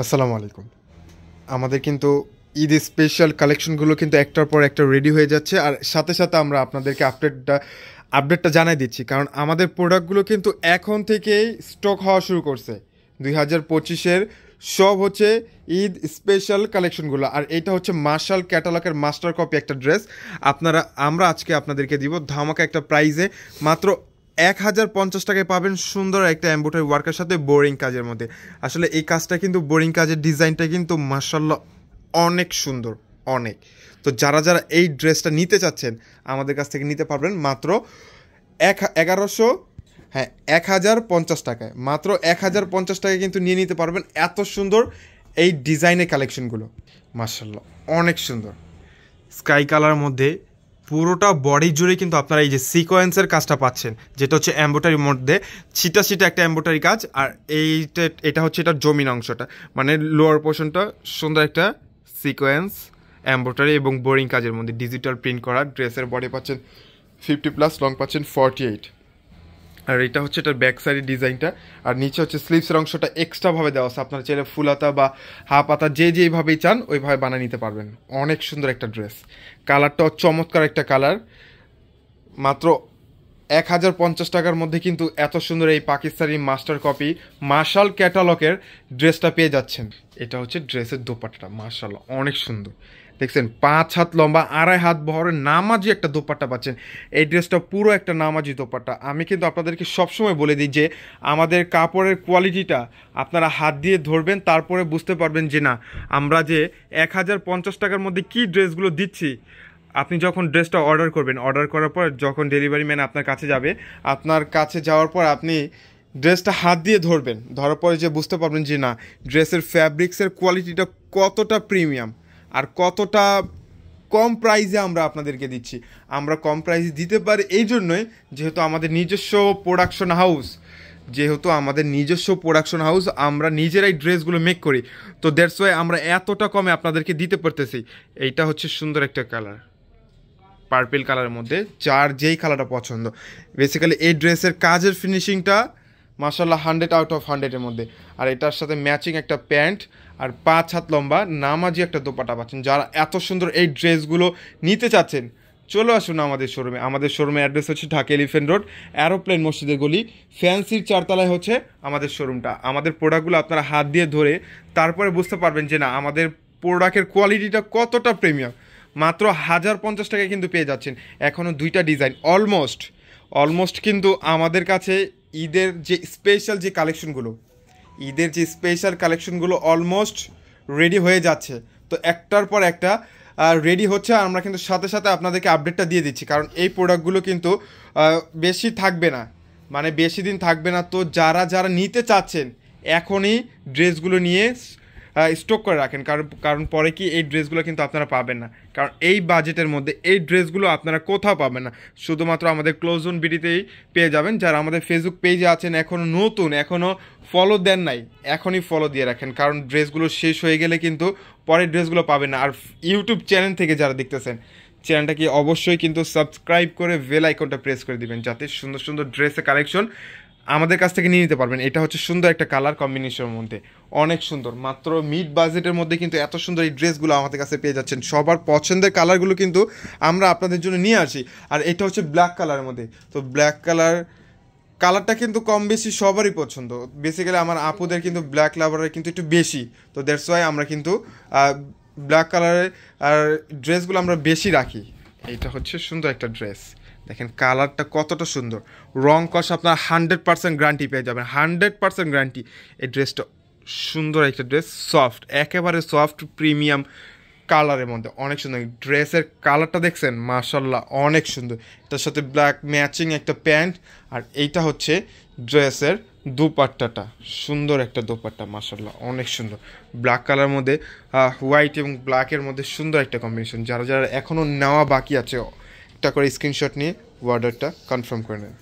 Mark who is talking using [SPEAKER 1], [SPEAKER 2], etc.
[SPEAKER 1] আসসালামু আলাইকুম। আমাদের কিন্তু ঈদ স্পেশাল কালেকশনগুলো কিন্তু একটার পর একটা রেডি হয়ে যাচ্ছে, আর সাথে সাথে আমরা আপনাদেরকে আপডেটটা জানাই দিচ্ছি, কারণ আমাদের প্রোডাক্টগুলো কিন্তু এখন থেকেই স্টক হওয়া শুরু করছে। 2025-এর সব হচ্ছে ঈদ স্পেশাল কালেকশনগুলো, আর এটা হচ্ছে মার্শাল ক্যাটালগের মাস্টার কপি একটা ড্রেস। আমরা আজকে আপনাদেরকে দিব ধামাকা একটা প্রাইজে, মাত্র 1050 টাকায় পাবেন সুন্দর একটা এমব্রয়ডারি ওয়ার্কের সাথে বোরিং কাজের মধ্যে। আসলে এই কাজটা কিন্তু বোরিং কাজের ডিজাইনটা কিন্তু মাশাআল্লাহ অনেক সুন্দর, অনেক। তো যারা যারা এই ড্রেসটা নিতে চাচ্ছেন আমাদের কাছ থেকে নিতে পারবেন মাত্র 1100, হ্যাঁ 1050 টাকায়, মাত্র 1050 টাকায় কিন্তু নিয়ে নিতে পারবেন এত সুন্দর এই ডিজাইনের কালেকশনগুলো। মাশাআল্লাহ অনেক সুন্দর স্কাই কালার মধ্যে পুরোটা বডি জুড়ে কিন্তু আপনারা এই যে সিকোয়েন্সের কাজটা পাচ্ছেন, যেটা হচ্ছে এমব্রয়ডারির মধ্যে ছিটা ছিটা একটা এমব্রয়ডারি কাজ। আর এটা হচ্ছে এটার জমিন অংশটা, মানে লোয়ার পোর্শনটা সুন্দর একটা সিকোয়েন্স এমব্রয়ডারি এবং বোরিং কাজের মধ্যে ডিজিটাল প্রিন্ট করা। ড্রেসের বডি পাচ্ছেন 50+, লং পাচ্ছেন 48। আর এটা হচ্ছে এটার ব্যাক সাইডের ডিজাইনটা, আর নিচে হচ্ছে স্লিভসের অংশটা এক্সট্রাভাবে দেওয়া আছে। আপনারা চাইলে ফুল হাতা বা হাফ হাতা যেইভাবেই চান ওইভাবে বানিয়ে নিতে পারবেন। অনেক সুন্দর একটা ড্রেস, কালারটাও চমৎকার একটা কালার। মাত্র 1050 টাকার মধ্যে কিন্তু এত সুন্দর এই পাকিস্তানি মাস্টার কপি মার্শাল ক্যাটালগের ড্রেসটা পেয়ে যাচ্ছেন। এটা হচ্ছে ড্রেসের দোপাট্টা, মার্শাল্লাহ অনেক সুন্দর। দেখছেন 5 হাত লম্বা, 2.5 হাত বহরের নামাজি একটা দোপাট্টা পাচ্ছেন। এই ড্রেসটা পুরো একটা নামাজি দোপাট্টা। আমি কিন্তু আপনাদেরকে সবসময় বলে দিই যে আমাদের কাপড়ের কোয়ালিটিটা আপনারা হাত দিয়ে ধরবেন, তারপরে বুঝতে পারবেন যে না আমরা যে 1050 টাকার মধ্যে কি ড্রেসগুলো দিচ্ছি। আপনি যখন ড্রেসটা অর্ডার করবেন, অর্ডার করার পর যখন ডেলিভারি ম্যান আপনার কাছে যাবে, আপনার কাছে যাওয়ার পর আপনি ড্রেসটা হাত দিয়ে ধরবেন, ধরার পরে যে বুঝতে পারবেন যে না ড্রেসের ফ্যাব্রিক্সের কোয়ালিটিটা কতটা প্রিমিয়াম আর কতটা কম প্রাইসে আমরা আপনাদেরকে দিচ্ছি। আমরা কম প্রাইসে দিতে পারি এই জন্যই যেহেতু আমাদের নিজস্ব প্রোডাকশন হাউস, আমরা নিজেরাই ড্রেসগুলো মেক করি। তো দ্যাটস ওয়াই আমরা এতটা কমে আপনাদেরকে দিতে পারতেছি। এইটা হচ্ছে সুন্দর একটা কালার, পার্পেল কালারের মধ্যে, যার যেই কালারটা পছন্দ। বেসিক্যালি এই ড্রেসের কাজের ফিনিশিংটা মাশাআল্লাহ 100/100-এর মধ্যে। আর এটার সাথে ম্যাচিং একটা প্যান্ট আর 5 হাত লম্বা নামাজি একটা দোপাট্টা পাচ্ছেন। যারা এত সুন্দর এই ড্রেসগুলো নিতে চাচ্ছেন চলে আসুন আমাদের শোরুমে। আমাদের শোরুমের অ্যাড্রেস হচ্ছে ঢাকা এলিফ্যান্ট রোড, অ্যারোপ্লেন মসজিদের গলি, ফ্যান্সির 4তলায় হচ্ছে আমাদের শোরুমটা। আমাদের প্রোডাক্টগুলো আপনারা হাত দিয়ে ধরে তারপরে বুঝতে পারবেন যে না আমাদের প্রোডাক্টের কোয়ালিটিটা কতটা প্রিমিয়াম। মাত্র 1050 টাকায় কিন্তু পেয়ে যাচ্ছেন। এখনও 2টা ডিজাইন অলমোস্ট কিন্তু আমাদের কাছে ঈদের যে স্পেশাল কালেকশনগুলো অলমোস্ট রেডি হয়ে যাচ্ছে। তো একটার পর একটা রেডি হচ্ছে, আর আমরা কিন্তু সাথে সাথে আপনাদেরকে আপডেটটা দিয়ে দিচ্ছি, কারণ এই প্রোডাক্টগুলো কিন্তু বেশি থাকবে না, মানে বেশি দিন থাকবে না। তো যারা যারা নিতে চাচ্ছেন এখনই ড্রেসগুলো নিয়ে স্টক করে রাখেন, কারণ পরে কি এই ড্রেসগুলো কিন্তু আপনারা পাবেন না, কারণ এই বাজেটের মধ্যে এই ড্রেসগুলো আপনারা কোথাও পাবেন না, শুধুমাত্র আমাদের ক্লোজ জোন বিডিতেই পেয়ে যাবেন। যারা আমাদের ফেসবুক পেজে আছেন এখনও নতুন, এখনও ফলো দেন নাই, এখনই ফলো দিয়ে রাখেন, কারণ ড্রেসগুলো শেষ হয়ে গেলে কিন্তু পরের ড্রেসগুলো পাবেন না। আর ইউটিউব চ্যানেল থেকে যারা দেখতেছেন চ্যানেলটাকে অবশ্যই কিন্তু সাবস্ক্রাইব করে বেল আইকনটা প্রেস করে দিবেন, যাতে সুন্দর সুন্দর ড্রেসের কালেকশন আমাদের কাছ থেকে নিয়ে নিতে পারবেন। এটা হচ্ছে সুন্দর একটা কালার কম্বিনেশনের মধ্যে, অনেক সুন্দর। মাত্র মিড বাজেটের মধ্যে কিন্তু এত সুন্দর এই ড্রেসগুলো আমাদের কাছে পেয়ে যাচ্ছেন। সবার পছন্দের কালারগুলো কিন্তু আমরা আপনাদের জন্য নিয়ে আসি। আর এটা হচ্ছে ব্ল্যাক কালারের মধ্যে। তো ব্ল্যাক কালারটা কিন্তু কম বেশি সবারই পছন্দ। বেসিক্যালি আমার আপুদের কিন্তু ব্ল্যাক লাভারের কিন্তু একটু বেশি। তো দ্যাটস ওয়াই আমরা কিন্তু ব্ল্যাক কালারের আর ড্রেসগুলো আমরা বেশি রাখি। এইটা হচ্ছে সুন্দর একটা ড্রেস, দেখেন কালারটা কতটা সুন্দর। রং কষ আপনার 100% গ্যারান্টি পেয়ে যাবেন, 100% গ্যারান্টি। এই ড্রেসটা সুন্দর একটা ড্রেস, সফট, একেবারে সফট প্রিমিয়াম কালারের মধ্যে, অনেক সুন্দর। ড্রেসের কালারটা দেখছেন মাশাআল্লাহ অনেক সুন্দর। এটার সাথে ব্ল্যাক ম্যাচিং একটা প্যান্ট, আর এইটা হচ্ছে ড্রেসের দুপাট্টাটা, সুন্দর একটা দোপাট্টা মাশাআল্লাহ অনেক সুন্দর। ব্ল্যাক কালারের মধ্যে হোয়াইট এবং ব্ল্যাকের মধ্যে সুন্দর একটা কম্বিনেশন। যারা যারা এখনও নেওয়া বাকি আছে একটা করে স্ক্রিনশট নিয়ে অর্ডারটা কনফার্ম করে নেন।